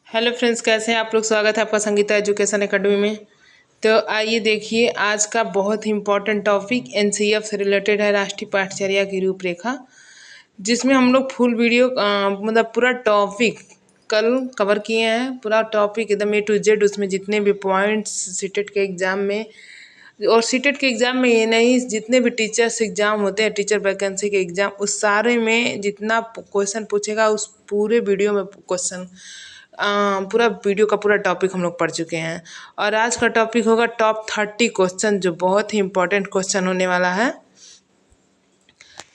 Hello friends, कैसे हैं आप लोग। स्वागत है आपका संगीता एजुकेशन एकेडमी में। तो आइए देखिए, आज का बहुत ही इम्पोर्टेंट टॉपिक एनसीईएफ से रिलेटेड है, राष्ट्रीय पाठचर्या की रूपरेखा, जिसमें हम लोग फुल वीडियो मतलब पूरा टॉपिक कल कवर किए हैं। पूरा टॉपिक एकदम A to Z, उसमें जितने भी पॉइंट्स सीटेट के एग्ज़ाम में और सीटेट के एग्ज़ाम में ये नहीं, जितने भी टीचर्स एग्ज़ाम होते हैं, टीचर वैकेंसी के एग्ज़ाम, उस सारे में जितना क्वेश्चन पूछेगा उस पूरे वीडियो में क्वेश्चन पूरा वीडियो का पूरा टॉपिक हम लोग पढ़ चुके हैं। और आज का टॉपिक होगा टॉप 30 क्वेश्चन, जो बहुत ही इंपॉर्टेंट क्वेश्चन होने वाला है।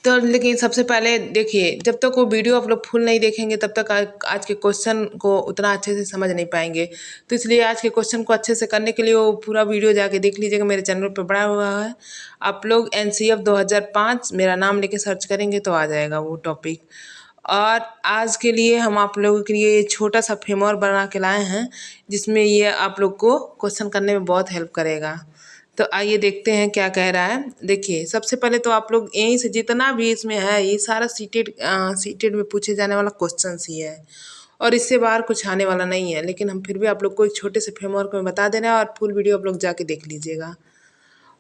तो लेकिन सबसे पहले देखिए, जब तक वो वीडियो आप लोग फुल नहीं देखेंगे तब तक आज के क्वेश्चन को उतना अच्छे से समझ नहीं पाएंगे। तो इसलिए आज के क्वेश्चन को अच्छे से करने के लिए वो पूरा वीडियो जाके देख लीजिएगा, मेरे चैनल पर पड़ा हुआ है। आप लोग एनसीईएफ 2005 मेरा नाम लेके सर्च करेंगे तो आ जाएगा वो टॉपिक। और आज के लिए हम आप लोगों के लिए छोटा सा फ्रेमवर्क बना के लाए हैं, जिसमें ये आप लोग को क्वेश्चन करने में बहुत हेल्प करेगा। तो आइए देखते हैं क्या कह रहा है। देखिए, सबसे पहले तो आप लोग यहीं से जितना भी इसमें है, ये सारा सीटेड में पूछे जाने वाला क्वेश्चन ही है, और इससे बाहर कुछ आने वाला नहीं है। लेकिन हम फिर भी आप लोग को एक छोटे से फ्रेमवर्क में बता दे रहे हैं, और फुल वीडियो आप लोग जाके देख लीजिएगा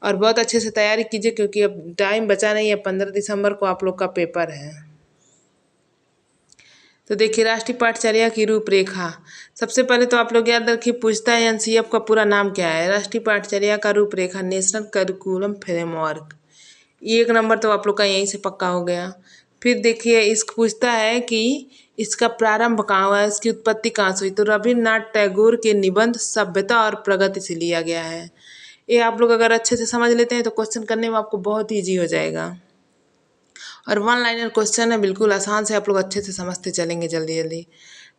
और बहुत अच्छे से तैयारी कीजिए, क्योंकि अब टाइम बचा नहीं है। 15 दिसंबर को आप लोग का पेपर है। तो देखिए, राष्ट्रीय पाठचर्या की रूपरेखा। सबसे पहले तो आप लोग याद रखिए, पूछता है एनसीईएफ का पूरा नाम क्या है। राष्ट्रीय पाठचर्या का रूपरेखा, नेशनल करिकुलम फ्रेमवर्क। ये एक नंबर तो आप लोग का यहीं से पक्का हो गया। फिर देखिए, इसको पूछता है कि इसका प्रारंभ कहाँ हुआ है, इसकी उत्पत्ति कहाँ से हुई। तो रविन्द्रनाथ टैगोर के निबंध सभ्यता और प्रगति से लिया गया है। ये आप लोग अगर अच्छे से समझ लेते हैं तो क्वेश्चन करने में आपको बहुत ईजी हो जाएगा। और वन लाइनर क्वेश्चन है, बिल्कुल आसान से आप लोग अच्छे से समझते चलेंगे जल्दी जल्दी।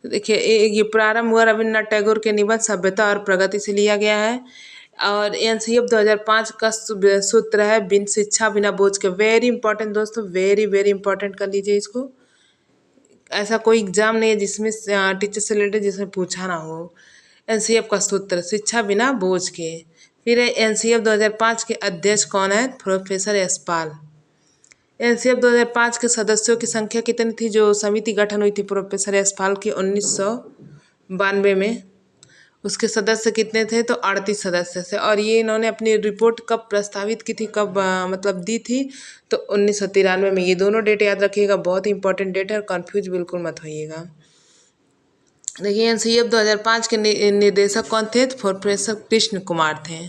तो देखिए, ये प्रारंभ हुआ रविन्द्रनाथ टैगोर के निबंध सभ्यता और प्रगति से लिया गया है। और एनसीईएफ 2005 का सूत्र है, बिन शिक्षा बिना बोझ के। वेरी इंपॉर्टेंट दोस्तों, वेरी वेरी इंपॉर्टेंट कर लीजिए इसको। ऐसा कोई एग्जाम नहीं है जिसमें टीचर से रिलेटेड जिसमें पूछा ना हो। एनसीईएफ का सूत्र, शिक्षा बिना बोझ के। फिर एनसीईएफ 2005 के अध्यक्ष कौन है, प्रोफेसर यशपाल। एनसीईएफ 2005 के सदस्यों की संख्या कितनी थी, जो समिति गठन हुई थी प्रोफेसर यशपाल की 1992 में, उसके सदस्य कितने थे, तो 38 सदस्य थे। और ये इन्होंने अपनी रिपोर्ट कब प्रस्तावित की थी, कब मतलब दी थी, तो 1993 में। ये दोनों डेट याद रखिएगा, बहुत ही इंपॉर्टेंट डेट है और कन्फ्यूज बिल्कुल मत होइएगा। देखिए, एनसीईएफ 2005 के निर्देशक कौन थे, तो प्रोफेसर कृष्ण कुमार थे।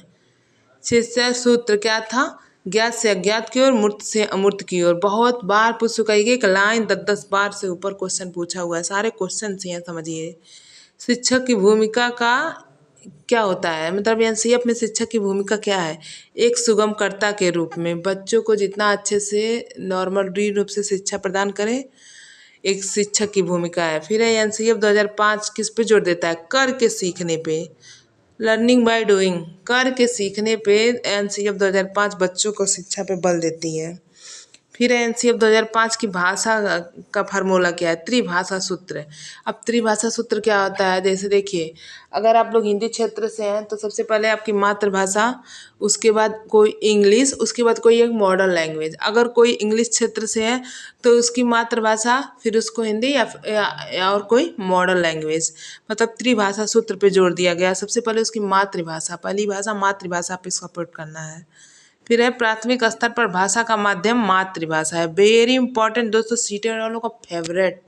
शिष्य सूत्र क्या था, ज्ञात से अज्ञात की ओर, मूर्त से अमूर्त की ओर। बहुत बार पूछ चुका है, एक लाइन 10-10 बार से ऊपर क्वेश्चन पूछा हुआ है, सारे क्वेश्चन से हैं, समझिए। शिक्षक की भूमिका का क्या होता है, मतलब एनसीईएफ में शिक्षक की भूमिका क्या है, एक सुगमकर्ता के रूप में बच्चों को जितना अच्छे से नॉर्मल रूप से शिक्षा प्रदान करें, एक शिक्षक की भूमिका है। फिर है एनसीईएफ 2005 किस पे जोर देता है, करके सीखने पे, लर्निंग बाय डूइंग, करके सीखने पे एनसीईएफ 2005 बच्चों को शिक्षा पे बल देती है। फिर एनसीईएफ 2005 की भाषा का फार्मूला क्या है, त्रिभाषा सूत्र। अब त्रिभाषा सूत्र क्या होता है, जैसे देखिए, अगर आप लोग हिंदी क्षेत्र से हैं तो सबसे पहले आपकी मातृभाषा, उसके बाद कोई इंग्लिश, उसके बाद कोई एक मॉडर्न लैंग्वेज। अगर कोई इंग्लिश क्षेत्र से है तो उसकी मातृभाषा, फिर उसको हिंदी या और कोई मॉडर्न लैंग्वेज, मतलब त्रिभाषा सूत्र पे जोर दिया गया। सबसे पहले उसकी मातृभाषा, पहली भाषा मातृभाषा पे सपोर्ट करना है। फिर है प्राथमिक स्तर पर भाषा का माध्यम मातृभाषा है। वेरी इंपॉर्टेंट दोस्तों, सीटेट वालों का favourite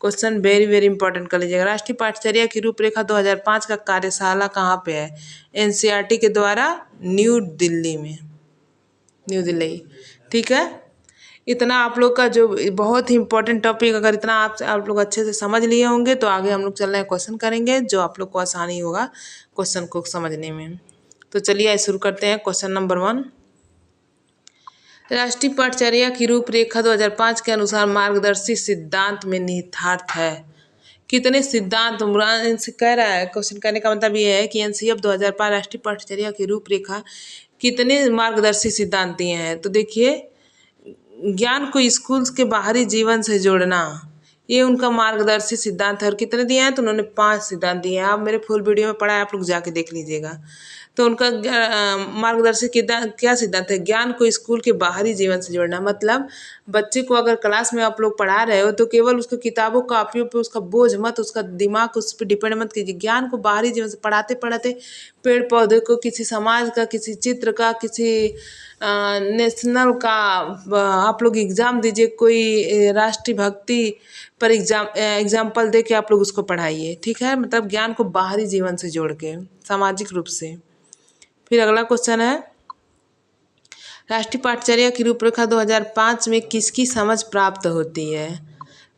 question, very very important कर लीजिएगा। राष्ट्रीय पाठचर्या की रूपरेखा 2005 का कार्यशाला कहाँ पे है, एनसीईआरटी के द्वारा न्यू दिल्ली में, न्यू दिल्ली। ठीक है, इतना आप लोग का जो बहुत ही इंपॉर्टेंट टॉपिक, अगर इतना आप लोग अच्छे से समझ लिए होंगे तो आगे हम लोग चल रहे हैं क्वेश्चन करेंगे, जो आप लोग को आसानी होगा क्वेश्चन को समझने में। तो चलिए शुरू करते हैं। क्वेश्चन नंबर 1, राष्ट्रीय पाठचर्या की रूपरेखा 2005 के अनुसार मार्गदर्शी सिद्धांत में निहितार्थ है। कितने सिद्धांत इनसे कह रहा है, क्वेश्चन करने का मतलब ये है कि एनसीईएफ 2005 राष्ट्रीय पाठचर्या की रूपरेखा कितने मार्गदर्शी सिद्धांत दिए हैं। तो देखिए, ज्ञान को स्कूल के बाहरी जीवन से जोड़ना, ये उनका मार्गदर्शी सिद्धांत है। और कितने दिए हैं, तो उन्होंने 5 सिद्धांत दिए हैं। आप मेरे फुल वीडियो में पढ़ा है, आप लोग जाके देख लीजिएगा। तो उनका मार्गदर्शक क्या सिद्धांत है? ज्ञान को स्कूल के बाहरी जीवन से जोड़ना। मतलब बच्चे को अगर क्लास में आप लोग पढ़ा रहे हो तो केवल उसको किताबों कॉपियों पे उसका बोझ मत, उसका दिमाग उस पर डिपेंड मत कीजिए। ज्ञान को बाहरी जीवन से पढ़ाते पढ़ाते पेड़ पौधे को, किसी समाज का, किसी चित्र का, किसी नेशनल का आप लोग एग्ज़ाम दीजिए, कोई राष्ट्रीय भक्ति पर एग्जाम्पल दे के आप लोग उसको पढ़ाइए। ठीक है, मतलब ज्ञान को बाहरी जीवन से जोड़ के, सामाजिक रूप से। फिर अगला क्वेश्चन है, राष्ट्रीय पाठचर्या की रूपरेखा 2005 में किसकी समझ प्राप्त होती है?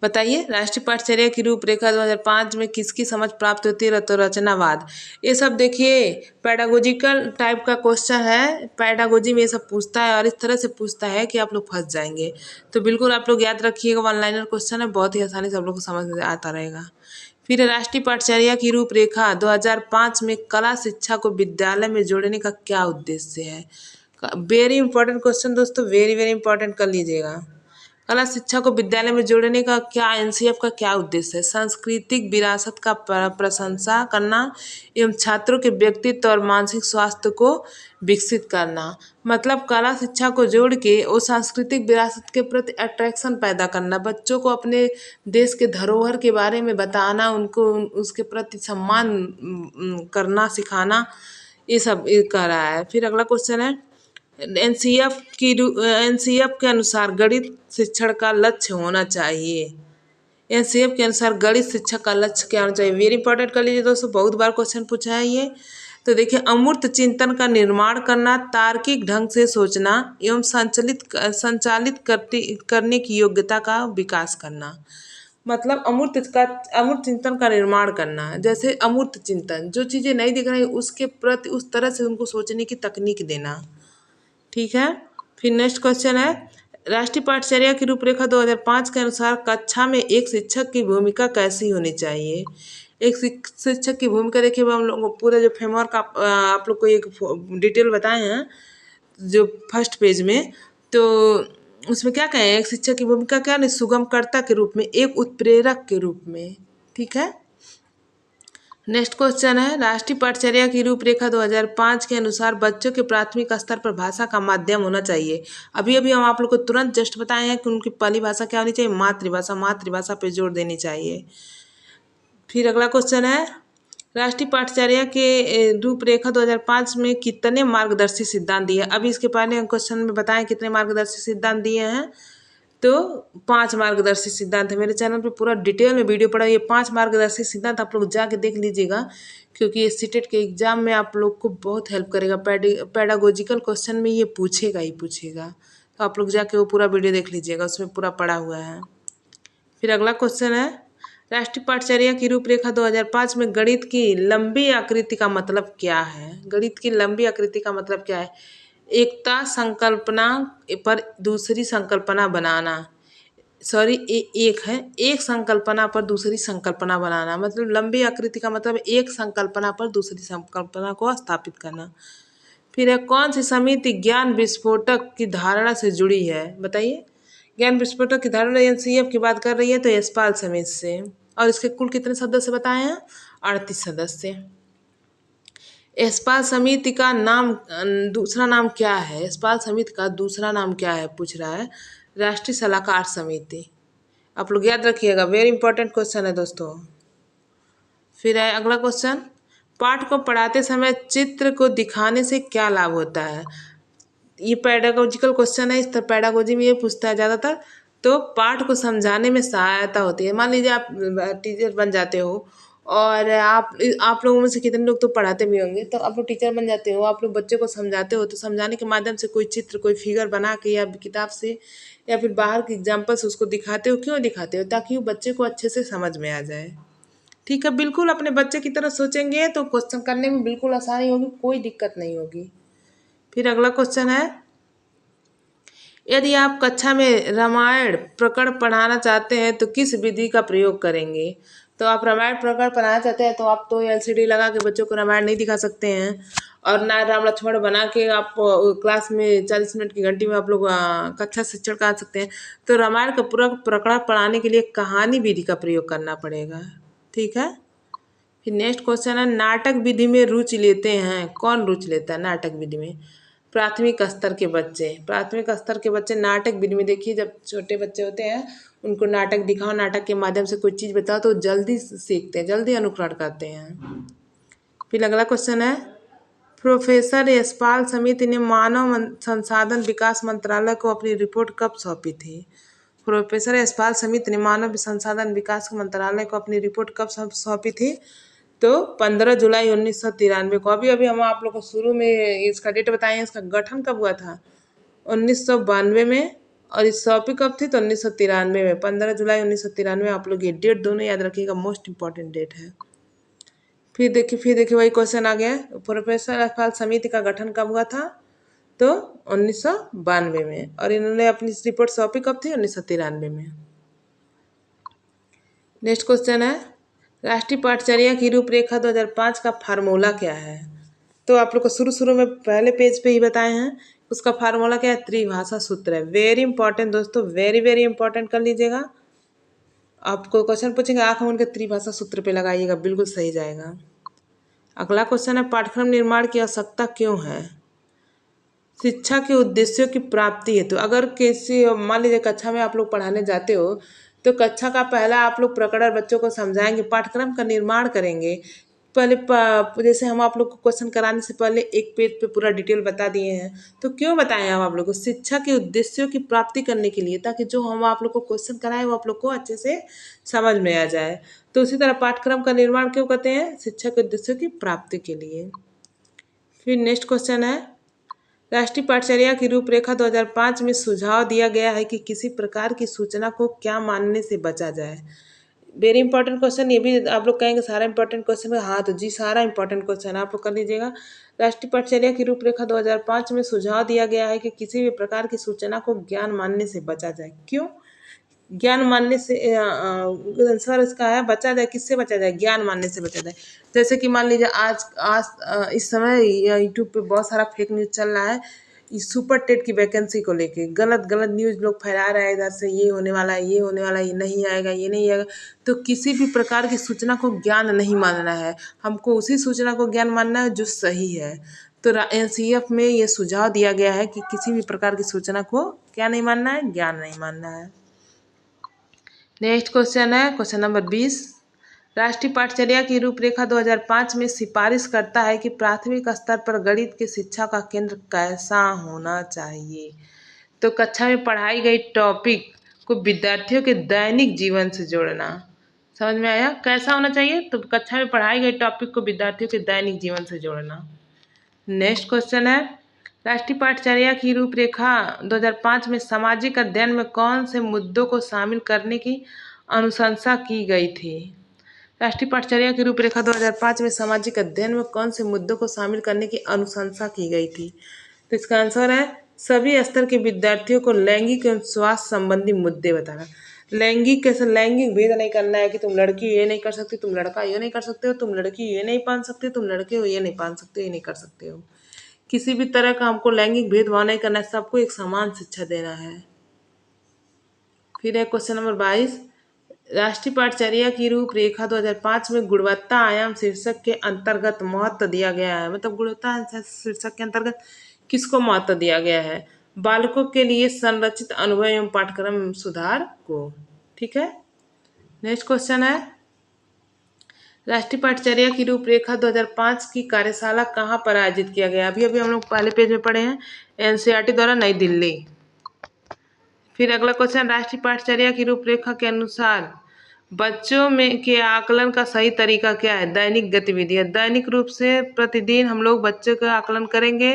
बताइए, राष्ट्रीय पाठचर्या की रूपरेखा 2005 में किसकी समझ प्राप्त होती है? तो रचनावाद। ये सब देखिए पैडागोजिकल टाइप का क्वेश्चन है, पैडागोजी में ये सब पूछता है और इस तरह से पूछता है कि आप लोग फंस जाएंगे। तो बिल्कुल आप लोग याद रखिएगा, वन लाइनर क्वेश्चन है, बहुत ही आसानी से आप लोग को समझ में आता रहेगा। फिर राष्ट्रीय पाठचर्या की रूपरेखा 2005 में कला शिक्षा को विद्यालय में जोड़ने का क्या उद्देश्य है? वेरी इंपॉर्टेंट क्वेश्चन दोस्तों, वेरी वेरी इंपॉर्टेंट कर लीजिएगा। कला शिक्षा को विद्यालय में जोड़ने का क्या, एनसीएफ का क्या उद्देश्य है? सांस्कृतिक विरासत का प्रशंसा करना एवं छात्रों के व्यक्तित्व और मानसिक स्वास्थ्य को विकसित करना। मतलब कला शिक्षा को जोड़ के वो सांस्कृतिक विरासत के प्रति अट्रैक्शन पैदा करना, बच्चों को अपने देश के धरोहर के बारे में बताना, उनको उसके प्रति सम्मान करना, सिखाना, ये सब कर रहा है। फिर अगला क्वेश्चन है, एनसीएफ के अनुसार गणित शिक्षण का लक्ष्य होना चाहिए। एनसीएफ के अनुसार गणित शिक्षा का लक्ष्य क्या होना चाहिए? वेरी इंपॉर्टेंट कर लीजिए दोस्तों, बहुत बार क्वेश्चन पूछा है ये। तो देखिए, अमूर्त चिंतन का निर्माण करना, तार्किक ढंग से सोचना एवं संचालित करने की योग्यता का विकास करना। मतलब अमूर्त चिंतन का निर्माण करना। जैसे अमूर्त चिंतन, जो चीज़ें नहीं दिख रही उसके प्रति उस तरह से उनको सोचने की तकनीक देना। ठीक है, फिर नेक्स्ट क्वेश्चन है, राष्ट्रीय पाठचर्या की रूपरेखा 2005 के अनुसार कक्षा में एक शिक्षक की भूमिका कैसी होनी चाहिए? एक शिक्षक की भूमिका देखिए, हम लोग पूरा जो फ्रेमवर्क आप लोग को एक डिटेल बताए हैं जो फर्स्ट पेज में, तो उसमें क्या कहें, एक शिक्षक की भूमिका क्या नहीं, सुगमकर्ता के रूप में, एक उत्प्रेरक के रूप में। ठीक है, नेक्स्ट क्वेश्चन है, राष्ट्रीय पाठचर्या की रूपरेखा 2005 के अनुसार बच्चों के प्राथमिक स्तर पर भाषा का माध्यम होना चाहिए। अभी अभी हम आप लोग को तुरंत जस्ट बताए हैं कि उनकी पहली भाषा क्या होनी चाहिए, मातृभाषा। मातृभाषा पे जोर देनी चाहिए। फिर अगला क्वेश्चन है, राष्ट्रीय पाठचर्या के रूपरेखा 2005 में कितने मार्गदर्शी सिद्धांत दिए? अभी इसके पहले क्वेश्चन में बताएं कितने मार्गदर्शी सिद्धांत दिए हैं, तो 5 मार्गदर्शी सिद्धांत है। मेरे चैनल पे पूरा डिटेल में वीडियो पड़ा है, ये 5 मार्गदर्शी सिद्धांत आप लोग जाके देख लीजिएगा, क्योंकि ये सीटेट के एग्जाम में आप लोग को बहुत हेल्प करेगा। पैडागोजिकल क्वेश्चन में ये पूछेगा ही पूछेगा, तो आप लोग जाके वो पूरा वीडियो देख लीजिएगा, उसमें पूरा पड़ा हुआ है। फिर अगला क्वेश्चन है, राष्ट्रीय पाठचर्या की रूपरेखा 2005 में गणित की लंबी आकृति का मतलब क्या है? गणित की लंबी आकृति का मतलब क्या है? एकता संकल्पना पर दूसरी संकल्पना बनाना, सॉरी एक है, एक संकल्पना पर दूसरी संकल्पना बनाना। मतलब लंबी आकृति का मतलब एक संकल्पना पर दूसरी संकल्पना को स्थापित करना। फिर है, कौन सी समिति ज्ञान विस्फोटक की धारणा से जुड़ी है? बताइए, ज्ञान विस्फोटक की धारणा एनसीएफ की बात कर रही है, तो यशपाल समिति से। और इसके कुल कितने सदस्य बताए हैं? 38 सदस्य। यशपाल समिति का नाम, दूसरा नाम क्या है? यशपाल समिति का दूसरा नाम क्या है पूछ रहा है, राष्ट्रीय सलाहकार समिति। आप लोग याद रखिएगा, वेरी इंपॉर्टेंट क्वेश्चन है दोस्तों। फिर है अगला क्वेश्चन, पाठ को पढ़ाते समय चित्र को दिखाने से क्या लाभ होता है? ये पैडागोजिकल क्वेश्चन है, इस पैडागोजी में ये पूछता है ज़्यादातर। तो पाठ को समझाने में सहायता होती है। मान लीजिए आप टीचर बन जाते हो और आप लोगों में से कितने लोग तो पढ़ाते भी होंगे, तो आप लोग टीचर बन जाते हो, आप लोग बच्चे को समझाते हो, तो समझाने के माध्यम से कोई चित्र, कोई फिगर बना के या किताब से या फिर बाहर के एग्जाम्पल से उसको दिखाते हो। क्यों दिखाते हो? ताकि वो बच्चे को अच्छे से समझ में आ जाए। ठीक है, बिल्कुल अपने बच्चे की तरह सोचेंगे तो क्वेश्चन करने में बिल्कुल आसानी होगी, कोई दिक्कत नहीं होगी। फिर अगला क्वेश्चन है, यदि आप कक्षा में रामायण प्रकरण पढ़ाना चाहते हैं तो किस विधि का प्रयोग करेंगे? तो आप रामायण प्रकरण पढ़ाना चाहते हैं तो आप तो एलसीडी लगा के बच्चों को रामायण नहीं दिखा सकते हैं, और ना राम लक्ष्मण बना के आप क्लास में 40 मिनट की घंटी में आप लोग कक्षा शिक्षण करा सकते हैं। तो रामायण का पूरा प्रकरण पढ़ाने के लिए कहानी विधि का प्रयोग करना पड़ेगा। ठीक है, फिर नेक्स्ट क्वेश्चन है, नाटक विधि में रुचि लेते हैं, कौन रुचि लेता है नाटक विधि में? प्राथमिक स्तर के बच्चे। प्राथमिक स्तर के बच्चे नाटक विधि में, देखिए जब छोटे बच्चे होते हैं उनको नाटक दिखाओ, नाटक के माध्यम से कोई चीज़ बताओ तो जल्दी सीखते हैं, जल्दी अनुकरण करते हैं। फिर अगला क्वेश्चन है, प्रोफेसर यशपाल समिति ने मानव संसाधन विकास मंत्रालय को अपनी रिपोर्ट कब सौंपी थी? प्रोफेसर यशपाल समिति ने मानव संसाधन विकास मंत्रालय को अपनी रिपोर्ट कब सौंपी थी? तो 15 जुलाई 1993 को। अभी अभी हम आप लोग को शुरू में इसका डेट बताए हैं, इसका गठन कब हुआ था? 1992 में। और इस सौंपी कब थी? तो 1993 में, 15 जुलाई 1993। आप लोग ये डेट दोनों याद रखिएगा, मोस्ट इंपॉर्टेंट डेट है। फिर देखिए वही क्वेश्चन आ गया, प्रोफेसर यशपाल समिति का गठन कब हुआ था? तो 1992 में। और इन्होंने अपनी रिपोर्ट सौंपी कब थी? 1993 में। नेक्स्ट क्वेश्चन है, राष्ट्रीय पाठचर्या की रूपरेखा 2005 का फार्मूला क्या है? तो आप लोग को शुरू में पहले पेज पे ही बताए हैं, उसका फार्मूला क्या है? त्रिभाषा सूत्र है। वेरी इंपॉर्टेंट दोस्तों, वेरी वेरी इंपॉर्टेंट कर लीजिएगा। आपको क्वेश्चन पूछेंगे, आंख मूंद के त्रिभाषा सूत्र पे लगाइएगा, बिल्कुल सही जाएगा। अगला क्वेश्चन है, पाठ्यक्रम निर्माण की आवश्यकता क्यों है? शिक्षा के उद्देश्यों की प्राप्ति हेतु। अगर किसी मान लीजिए कक्षा में आप लोग पढ़ाने जाते हो तो कक्षा का पहला आप लोग प्रकरण बच्चों को समझाएंगे, पाठ्यक्रम का निर्माण करेंगे। पहले जैसे हम आप लोग को क्वेश्चन कराने से पहले एक पेज पे पूरा डिटेल बता दिए हैं, तो क्यों बताएं हम आप लोग को? शिक्षा के उद्देश्यों की प्राप्ति करने के लिए, ताकि जो हम आप लोग को क्वेश्चन कराएं वो आप लोग को अच्छे से समझ में आ जाए। तो उसी तरह पाठ्यक्रम का निर्माण क्यों करते हैं? शिक्षा के उद्देश्यों की प्राप्ति के लिए। फिर नेक्स्ट क्वेश्चन है, राष्ट्रीय पाठचर्या की रूपरेखा 2005 में सुझाव दिया गया है कि किसी प्रकार की सूचना को क्या मानने से बचा जाए? वेरी इंपॉर्टेंट क्वेश्चन, ये भी आप लोग कहेंगे सारा इंपॉर्टेंट क्वेश्चन है। हाँ तो जी, सारा इंपॉर्टेंट क्वेश्चन आप लोग कर लीजिएगा। राष्ट्रीय पाठचर्या की रूपरेखा 2005 में सुझाव दिया गया है कि किसी भी प्रकार की सूचना को ज्ञान मानने से बचा जाए। क्यों ज्ञान मानने से? आंसर इसका है, बचा जाए, किससे बचा जाए? ज्ञान मानने से बचा जाए। जैसे कि मान लीजिए आज आज इस समय यूट्यूब पे बहुत सारा फेक न्यूज़ चल रहा है, इस सुपर टेट की वैकेंसी को लेके गलत गलत न्यूज़ लोग फैला रहे हैं, इधर से ये होने वाला है, ये होने वाला है, ये नहीं आएगा, ये नहीं आएगा। तो किसी भी प्रकार की सूचना को ज्ञान नहीं मानना है, हमको उसी सूचना को ज्ञान मानना है जो सही है। तो एनसीईएफ में ये सुझाव दिया गया है कि किसी भी प्रकार की सूचना को क्या नहीं मानना है? ज्ञान नहीं मानना है। नेक्स्ट क्वेश्चन है क्वेश्चन नंबर 20, राष्ट्रीय पाठचर्या की रूपरेखा 2005 में सिफारिश करता है कि प्राथमिक स्तर पर गणित की शिक्षा का केंद्र कैसा होना चाहिए? तो कक्षा में पढ़ाई गई टॉपिक को विद्यार्थियों के दैनिक जीवन से जोड़ना। समझ में आया? कैसा होना चाहिए? तो कक्षा में पढ़ाई गई टॉपिक को विद्यार्थियों के दैनिक जीवन से जोड़ना। नेक्स्ट क्वेश्चन है, राष्ट्रीय पाठचर्या की रूपरेखा 2005 में सामाजिक अध्ययन में कौन से मुद्दों को शामिल करने की अनुशंसा की गई थी? राष्ट्रीय पाठचर्या की रूपरेखा 2005 में सामाजिक अध्ययन में कौन से मुद्दों को शामिल करने की अनुशंसा की गई थी? तो इसका आंसर है, सभी स्तर के विद्यार्थियों को लैंगिक एवं स्वास्थ्य संबंधी मुद्दे बताना। लैंगिक कैसे? लैंगिक भेद नहीं करना है कि तुम लड़की ये नहीं कर सकती, तुम लड़का ये नहीं कर सकते हो, तुम लड़की ये नहीं पहन सकते, तुम लड़के हो ये नहीं पहन सकते, ये नहीं कर सकते हो। किसी भी तरह का हमको लैंगिक भेदभाव नहीं करना है, सबको एक समान शिक्षा देना है। फिर है क्वेश्चन नंबर 22, राष्ट्रीय पाठचर्या की रूपरेखा 2005 में गुणवत्ता आयाम शीर्षक के अंतर्गत महत्व दिया गया है। मतलब गुणवत्ता शीर्षक के अंतर्गत किसको महत्व दिया गया है? बालकों के लिए संरचित अनुभव एवं पाठ्यक्रम सुधार को। ठीक है। नेक्स्ट क्वेश्चन है, राष्ट्रीय पाठचर्या की रूपरेखा 2005 की कार्यशाला कहाँ पर आयोजित किया गया? अभी अभी हम लोग पहले पेज में पढ़े हैं, एनसीईआरटी द्वारा नई दिल्ली। फिर अगला क्वेश्चन, राष्ट्रीय पाठचर्या की रूपरेखा के अनुसार बच्चों में के आकलन का सही तरीका क्या है? दैनिक गतिविधियां। दैनिक रूप से प्रतिदिन हम लोग बच्चों का आकलन करेंगे।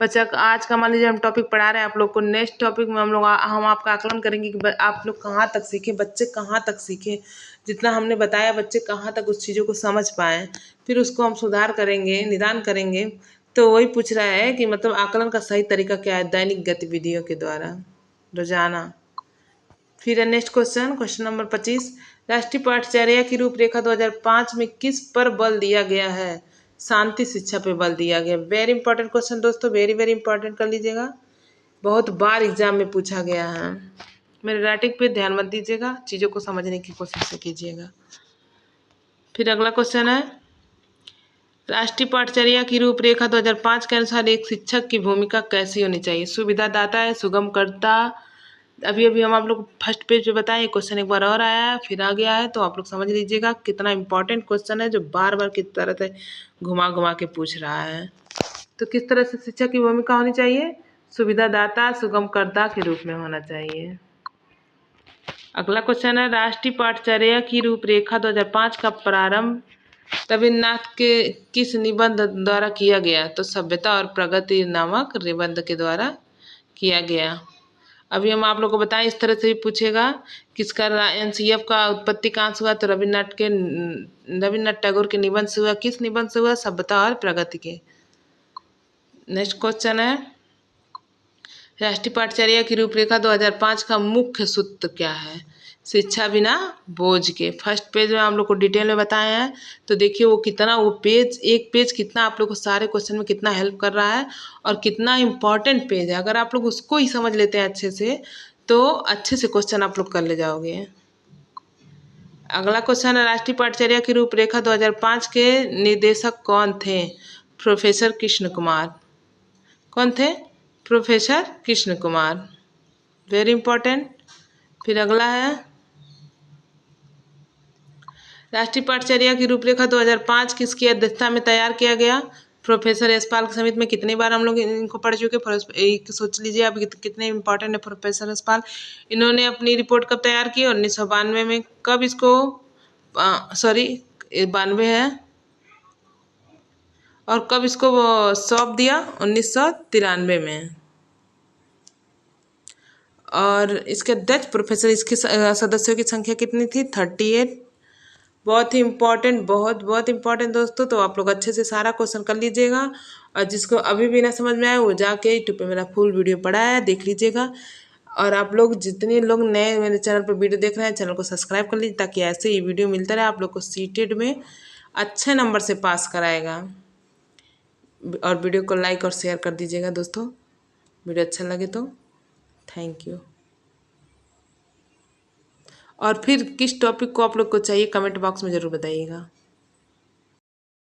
बच्चा आज का मान लीजिए हम टॉपिक पढ़ा रहे हैं आप लोग को, नेक्स्ट टॉपिक में हम आपका आकलन करेंगे कि आप लोग कहाँ तक सीखे, बच्चे कहाँ तक सीखे, जितना हमने बताया बच्चे कहाँ तक उस चीज़ों को समझ पाएँ। फिर उसको हम सुधार करेंगे, निदान करेंगे। तो वही पूछ रहा है कि मतलब आकलन का सही तरीका क्या है? दैनिक गतिविधियों के द्वारा, रोजाना। फिर नेक्स्ट क्वेश्चन, क्वेश्चन नंबर 25, राष्ट्रीय पाठचर्या की रूपरेखा 2005 में किस पर बल दिया गया है? शांति शिक्षा पे बल दिया गया। वेरी इंपॉर्टेंट क्वेश्चन दोस्तों, वेरी वेरी इंपॉर्टेंट कर लीजिएगा, बहुत बार एग्जाम में पूछा गया है। मेरे राइटिंग पे ध्यान मत दीजिएगा, चीज़ों को समझने की कोशिश कीजिएगा। फिर अगला क्वेश्चन है, राष्ट्रीय पाठचर्या की रूपरेखा 2005 के अनुसार एक शिक्षक की भूमिका कैसी होनी चाहिए? सुविधादाता है, सुगमकर्ता। अभी अभी हम आप लोग फर्स्ट पेज पे बताएं, क्वेश्चन एक बार और आया है, फिर आ गया है, तो आप लोग समझ लीजिएगा कितना इंपॉर्टेंट क्वेश्चन है जो बार बार किस तरह से घुमा घुमा के पूछ रहा है। तो किस तरह से शिक्षक की भूमिका होनी चाहिए? सुविधादाता, सुगमकर्ता के रूप में होना चाहिए। अगला क्वेश्चन है, राष्ट्रीय पाठचर्या की रूपरेखा 2005 का प्रारंभ रविन्द्रनाथ के किस निबंध द्वारा किया गया? तो सभ्यता और प्रगति नामक निबंध के द्वारा किया गया। अभी हम आप लोग को बताएं, इस तरह से भी पूछेगा किसका एनसीएफ का उत्पत्ति कहाँ से हुआ? तो रविन्द्रनाथ टैगोर के निबंध से हुआ। किस निबंध से हुआ? सभ्यता और प्रगति के। नेक्स्ट क्वेश्चन है, राष्ट्रीय पाठचर्या की रूपरेखा 2005 का मुख्य सूत्र क्या है? शिक्षा बिना बोझ के। फर्स्ट पेज में हम लोग को डिटेल में बताया है, तो देखिए वो कितना, वो पेज, एक पेज कितना आप लोग को सारे क्वेश्चन में कितना हेल्प कर रहा है और कितना इम्पॉर्टेंट पेज है। अगर आप लोग उसको ही समझ लेते हैं अच्छे से, तो अच्छे से क्वेश्चन आप लोग कर ले जाओगे। अगला क्वेश्चन है, राष्ट्रीय पाठचर्या की रूपरेखा 2005 के निदेशक कौन थे? प्रोफेसर कृष्ण कुमार। कौन थे? Professor Krishna Kumar, very important. फिर अगला है, राष्ट्रीय पाठचर्या की रूपरेखा 2005 किसकी अध्यक्षता में तैयार किया गया? प्रोफेसर यशपाल की समिति में। कितनी बार हम लोग इनको पढ़ चुके? सोच लीजिए आप कितने इंपॉर्टेंट है प्रोफेसर यशपाल। इन्होंने अपनी रिपोर्ट कब तैयार की? 1992 में। कब इसको, सॉरी 92 है, और कब इसको सौंप दिया? 1993 में। और इसके अध्यक्ष प्रोफेसर, इसके सदस्यों की संख्या कितनी थी? 38। बहुत ही इंपॉर्टेंट, बहुत बहुत इंपॉर्टेंट दोस्तों। तो आप लोग अच्छे से सारा क्वेश्चन कर लीजिएगा, और जिसको अभी भी ना समझ में आए वो जाके यूट्यूब पे मेरा फुल वीडियो पड़ा है, देख लीजिएगा। और आप लोग जितने लोग नए मेरे चैनल पर वीडियो देख रहे हैं, चैनल को सब्सक्राइब कर लीजिए, ताकि ऐसे ही वीडियो मिलता रहे आप लोग को, सीटेड में अच्छे नंबर से पास कराएगा। और वीडियो को लाइक और शेयर कर दीजिएगा दोस्तों, वीडियो अच्छा लगे तो। Thank you. और फिर किस टॉपिक को आप लोग को चाहिए, कमेंट बॉक्स में ज़रूर बताइएगा।